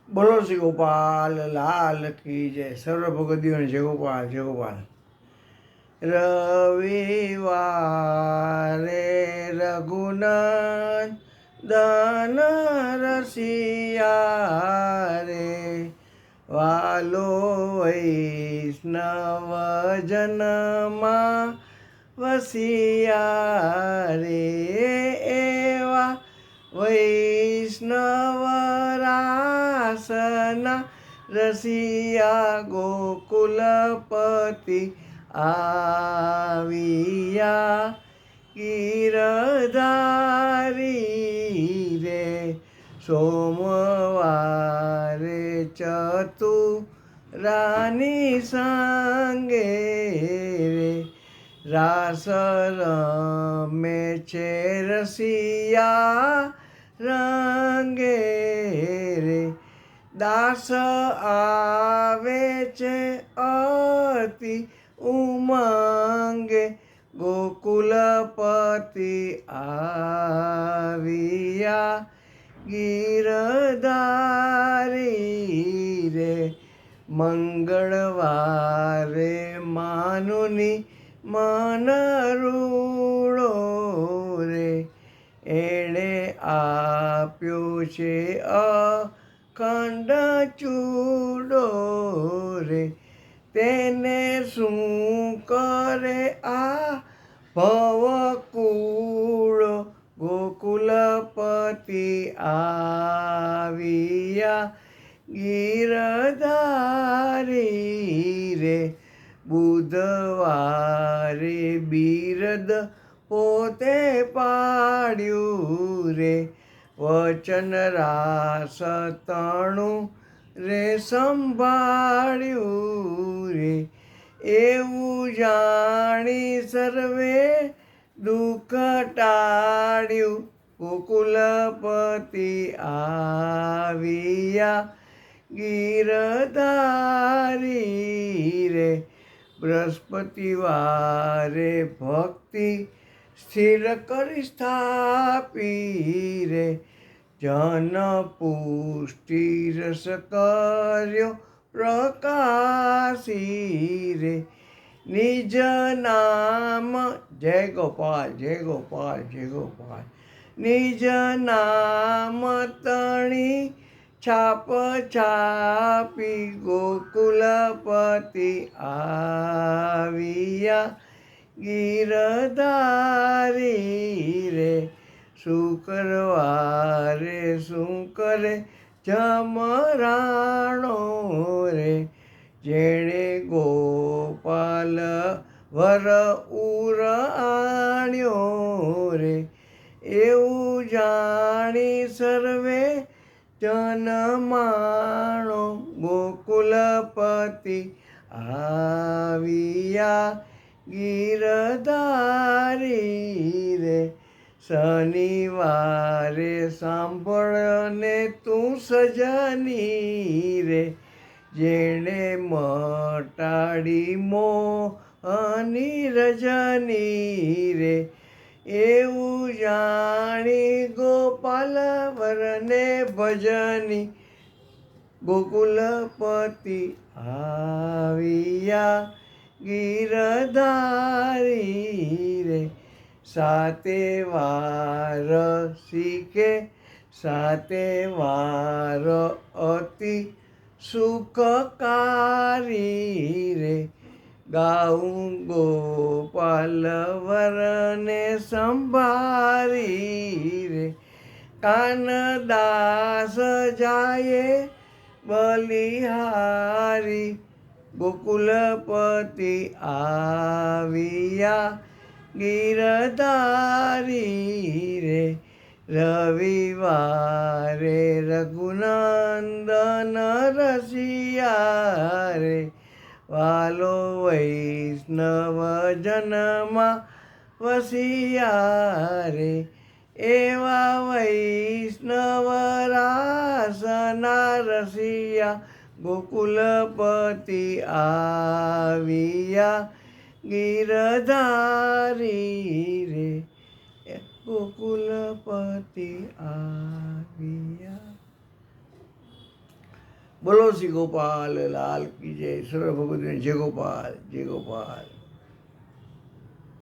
બોલો શ્રી ગોપાલ લાલ કી જય. સર્વ ભગવદીઓને જય ગોપાલ જય ગોપાલ. રવિવારે રઘુનંદન રસિયા રે, વાલો વૈષ્ણવ જનમાં વસિયા રે, એવા વૈષ્ણવ રાસના રસિયા ગોકુલપતિ આવ્યા ગીરધારી રે, સોમવારે ચતુરાની સંગે રે, રાસ રમે છે રસિયા રંગે રે, દાસ આવે છે અતિ ઉમંગે, ગોકુલપતિ આવ્યા ગીરધારી રે, મંગળવારે માનુની મન રૂડો રે, એણે આપ્યો છે અખંડ ચૂડો રે, તેને શું કરે આ ભવકૂળો, ગોકુલપતિ આવ્યા ગીરધારી રે, બુધવારે બિરદ પોતે પાડ્યું રે, વચન રાસ તણું રે સંભાળ્યું રે, એવું જાણી સર્વે દુઃખ ટાળ્યું, ગોકુલપતિ આવ્યા ગીરધારી રે, બૃહસ્પતિવારે ભક્તિ સ્થિર કરી સ્થાપી રે, જન પુષ્ટિ રસ કર્યો પ્રકાશી રે, નિજ નામ જય ગોપાલ જય ગોપાલ જય ગોપાલ, નિજ નામ તણી છાપ છાપી, ગોકુલપતિ આવ્યા ગીરધારી રે, શુક્રવારે શું કરે જમરાણો રે, જેણે ગોપાલ વર ઉર આણ્યો રે, એવું જાણી સર્વે જનમાણો, ગોકુલપતિ આવ્યા ગીરધારી રે, શનિવારે સાંભળને તું સજની રે, જેણે મટાડી મોહની રજની રે, એવું જાણી ગોપાલ વરને ભજની, ગોકુલપતિ આવ્યા ગીરધારી રે, સાતે વાર શીખે સાતે વાર અતિ સુખકારી રે, ગાઉં ગોપાલ વરને સંભારી રે, કાનદાસ જાય બલિહારી, ગોકુલપતિ આવ્યા ગીરધારી રે, રવિવારે રઘુનંદન રસિયા રે, વાલો વૈષ્ણવ જનમાં વસિયા રે, એવા વૈષ્ણવ રાસના રસિયા, ગોકુલપતિ આવ્યા ગીરધારી રે, ગોકુલપતિ આવ્યા. બોલો શ્રી ગોપાલ લાલ કી જય સર્વ ભગવદીઓ જય ગોપાલ જય ગોપાલ.